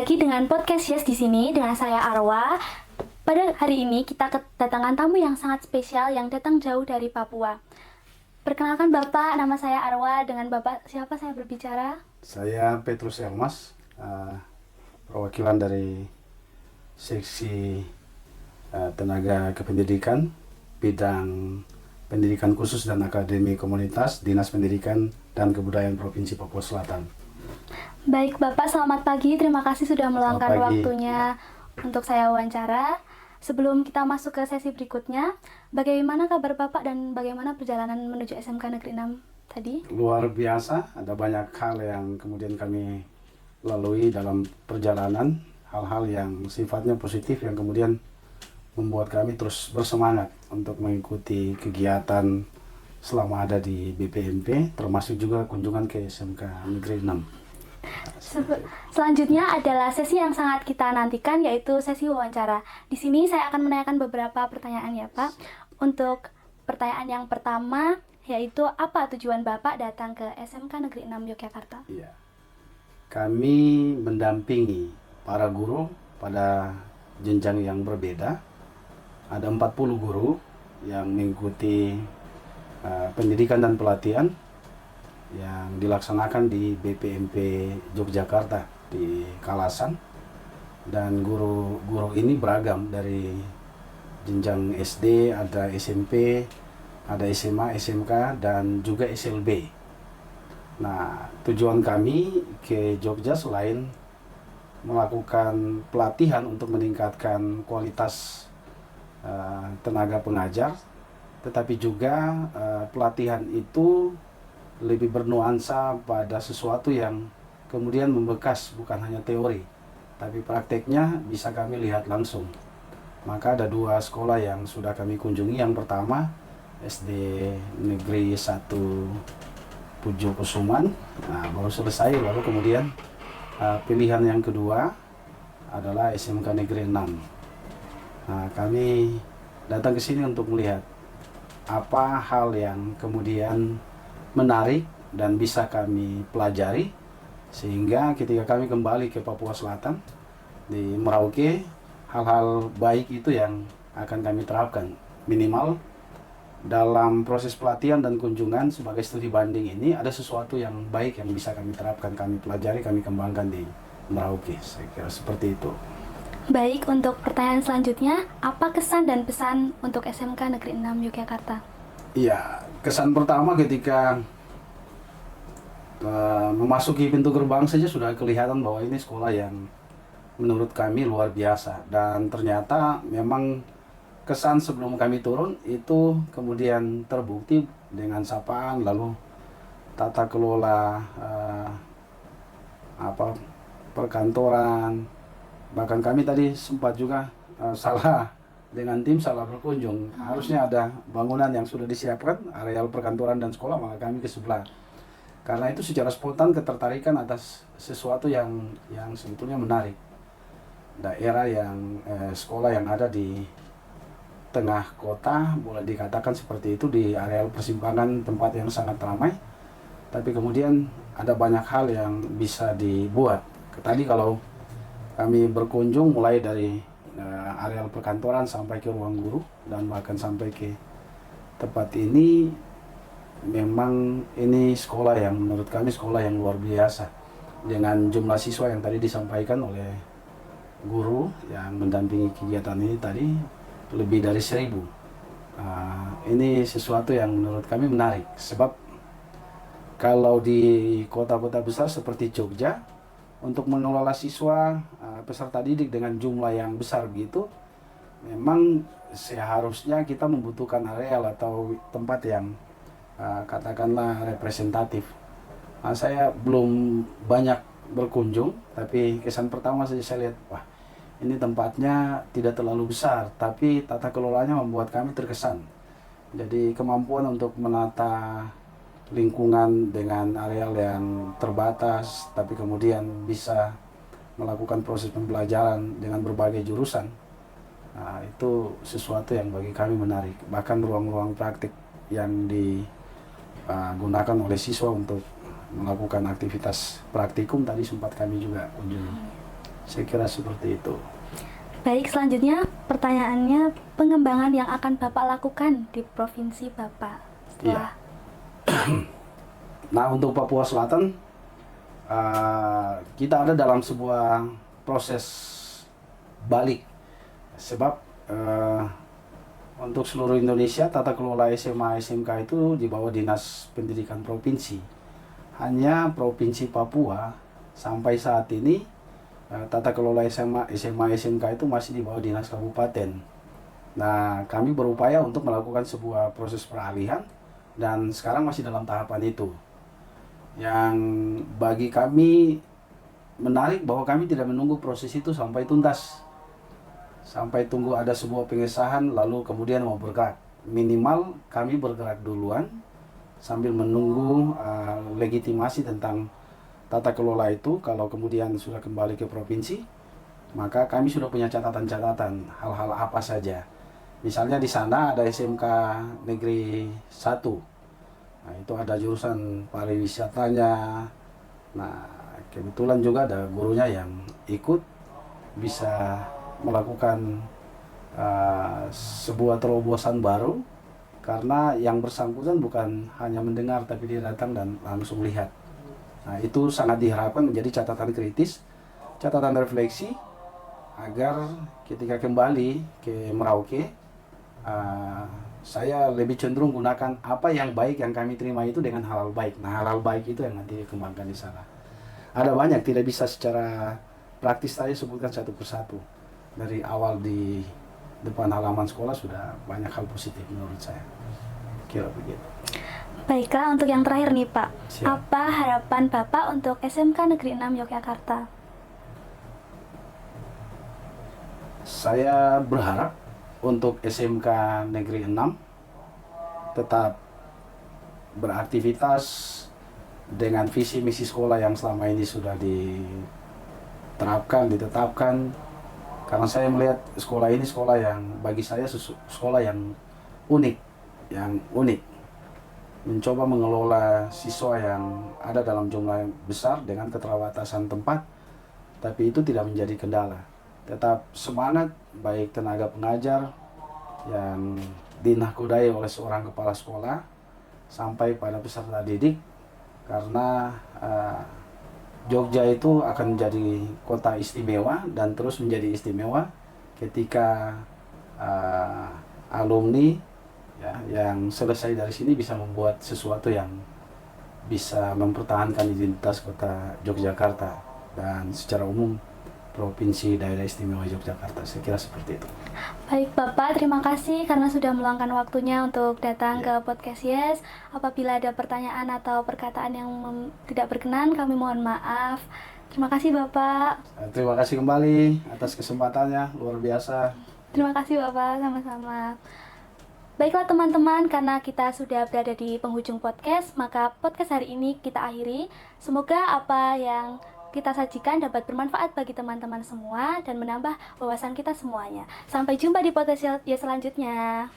lagi dengan podcast Yes di sini dengan saya Arwa. Pada hari ini kita kedatangan tamu yang sangat spesial yang datang jauh dari Papua. Perkenalkan Bapak, nama saya Arwa. Dengan Bapak siapa saya berbicara? Saya Petrus Elmas, perwakilan dari seksi tenaga kependidikan, bidang pendidikan khusus dan akademi komunitas, Dinas Pendidikan dan Kebudayaan Provinsi Papua Selatan. Baik Bapak, selamat pagi. Terima kasih sudah meluangkan waktunya untuk saya wawancara. Sebelum kita masuk ke sesi berikutnya, bagaimana kabar Bapak dan bagaimana perjalanan menuju SMK Negeri 6 tadi? Luar biasa, ada banyak hal yang kemudian kami lalui dalam perjalanan, hal-hal yang sifatnya positif yang kemudian membuat kami terus bersemangat untuk mengikuti kegiatan selama ada di BPMP, termasuk juga kunjungan ke SMK Negeri 6. Selanjutnya adalah sesi yang sangat kita nantikan, yaitu sesi wawancara. Di sini saya akan menanyakan beberapa pertanyaan ya Pak. Untuk pertanyaan yang pertama, yaitu apa tujuan Bapak datang ke SMK Negeri 6 Yogyakarta? Iya. Kami mendampingi para guru pada jenjang yang berbeda. Ada 40 guru yang mengikuti pendidikan dan pelatihan yang dilaksanakan di BPMP Yogyakarta di Kalasan, dan guru-guru ini beragam dari jenjang SD, ada SMP, ada SMA, SMK, dan juga SLB. Nah, tujuan kami ke Jogja selain melakukan pelatihan untuk meningkatkan kualitas tenaga pengajar, tetapi juga pelatihan itu lebih bernuansa pada sesuatu yang kemudian membekas, bukan hanya teori, tapi prakteknya bisa kami lihat langsung. Maka ada 2 sekolah yang sudah kami kunjungi. Yang pertama SD Negeri 1 Pujo Kusuman, baru selesai, lalu kemudian pilihan yang kedua adalah SMK Negeri 6. Nah, kami datang ke sini untuk melihat apa hal yang kemudian menarik dan bisa kami pelajari, sehingga ketika kami kembali ke Papua Selatan di Merauke, hal-hal baik itu yang akan kami terapkan. Minimal dalam proses pelatihan dan kunjungan sebagai studi banding ini ada sesuatu yang baik yang bisa kami terapkan, kami pelajari, kami kembangkan di Merauke. Saya kira seperti itu. Baik, untuk pertanyaan selanjutnya, apa kesan dan pesan untuk SMK Negeri 6 Yogyakarta? Iya, kesan pertama ketika memasuki pintu gerbang saja sudah kelihatan bahwa ini sekolah yang menurut kami luar biasa, dan ternyata memang kesan sebelum kami turun itu kemudian terbukti dengan sapaan, lalu tata kelola perkantoran. Bahkan kami tadi sempat juga salah dengan tim, salah berkunjung. Harusnya ada bangunan yang sudah disiapkan, areal perkantoran dan sekolah, maka kami ke sebelah. Karena itu secara spontan ketertarikan atas sesuatu yang sebetulnya menarik. Daerah yang sekolah yang ada di tengah kota, boleh dikatakan seperti itu, di areal persimpangan, tempat yang sangat ramai. Tapi kemudian ada banyak hal yang bisa dibuat. Tadi kalau kami berkunjung mulai dari areal perkantoran sampai ke ruang guru dan bahkan sampai ke tempat ini, memang ini sekolah yang menurut kami sekolah yang luar biasa, dengan jumlah siswa yang tadi disampaikan oleh guru yang mendampingi kegiatan ini tadi lebih dari 1.000. Ini sesuatu yang menurut kami menarik, sebab kalau di kota-kota besar seperti Jogja, untuk mengelola siswa peserta didik dengan jumlah yang besar begitu, memang seharusnya kita membutuhkan areal atau tempat yang katakanlah representatif. Saya belum banyak berkunjung, tapi kesan pertama saja saya lihat, wah, ini tempatnya tidak terlalu besar, tapi tata kelolanya membuat kami terkesan. Jadi kemampuan untuk menata lingkungan dengan areal yang terbatas, tapi kemudian bisa melakukan proses pembelajaran dengan berbagai jurusan, itu sesuatu yang bagi kami menarik. Bahkan ruang-ruang praktik yang digunakan oleh siswa untuk melakukan aktivitas praktikum tadi sempat kami juga kunjungi. Saya kira seperti itu. Baik, selanjutnya pertanyaannya, pengembangan yang akan Bapak lakukan di provinsi Bapak setelah Nah, untuk Papua Selatan, kita ada dalam sebuah proses balik. Sebab untuk seluruh Indonesia, tata kelola SMA SMK itu di bawah Dinas Pendidikan Provinsi. Hanya Provinsi Papua sampai saat ini tata kelola SMA SMK itu masih di bawah Dinas Kabupaten. Nah, kami berupaya untuk melakukan sebuah proses peralihan dan sekarang masih dalam tahapan itu. Yang bagi kami menarik bahwa kami tidak menunggu proses itu sampai tuntas. Sampai tunggu ada sebuah pengesahan lalu kemudian mau bergerak. Minimal kami bergerak duluan sambil menunggu legitimasi tentang tata kelola itu. Kalau kemudian sudah kembali ke provinsi, maka kami sudah punya catatan-catatan hal-hal apa saja. Misalnya di sana ada SMK Negeri 1. Nah, itu ada jurusan pariwisatanya. Nah, kebetulan juga ada gurunya yang ikut bisa melakukan sebuah terobosan baru, karena yang bersangkutan bukan hanya mendengar tapi dia datang dan langsung lihat. Nah, itu sangat diharapkan menjadi catatan kritis, catatan refleksi, agar ketika kembali ke Merauke, saya lebih cenderung gunakan apa yang baik yang kami terima itu dengan hal-hal baik. Nah, hal-hal baik itu yang nanti dikembangkan di sana. Ada banyak, tidak bisa secara praktis saya sebutkan satu persatu. Dari awal di depan halaman sekolah sudah banyak hal positif menurut saya. Kira begitu. Baiklah, untuk yang terakhir nih Pak, Siap. apa harapan Bapak untuk SMK Negeri 6 Yogyakarta? Saya berharap untuk SMK Negeri 6 tetap beraktivitas dengan visi misi sekolah yang selama ini sudah ditetapkan. Karena saya melihat sekolah ini sekolah yang bagi saya sekolah yang unik, mencoba mengelola siswa yang ada dalam jumlah yang besar dengan keterbatasan tempat, tapi itu tidak menjadi kendala. Tetap semangat baik tenaga pengajar yang dinahkodai oleh seorang kepala sekolah sampai pada peserta didik, karena Jogja itu akan menjadi kota istimewa dan terus menjadi istimewa ketika alumni yang selesai dari sini bisa membuat sesuatu yang bisa mempertahankan identitas kota Yogyakarta dan secara umum Provinsi Daerah Istimewa Yogyakarta. Saya kira seperti itu. Baik Bapak, terima kasih karena sudah meluangkan waktunya untuk datang ke podcast Yes. Apabila ada pertanyaan atau perkataan yang tidak berkenan, kami mohon maaf. Terima kasih Bapak. Terima kasih kembali atas kesempatannya, luar biasa. Terima kasih Bapak, sama-sama. Baiklah teman-teman, karena kita sudah berada di penghujung podcast, maka podcast hari ini kita akhiri. Semoga apa yang kita sajikan dapat bermanfaat bagi teman-teman semua dan menambah wawasan kita semuanya. Sampai jumpa di podcast ya selanjutnya.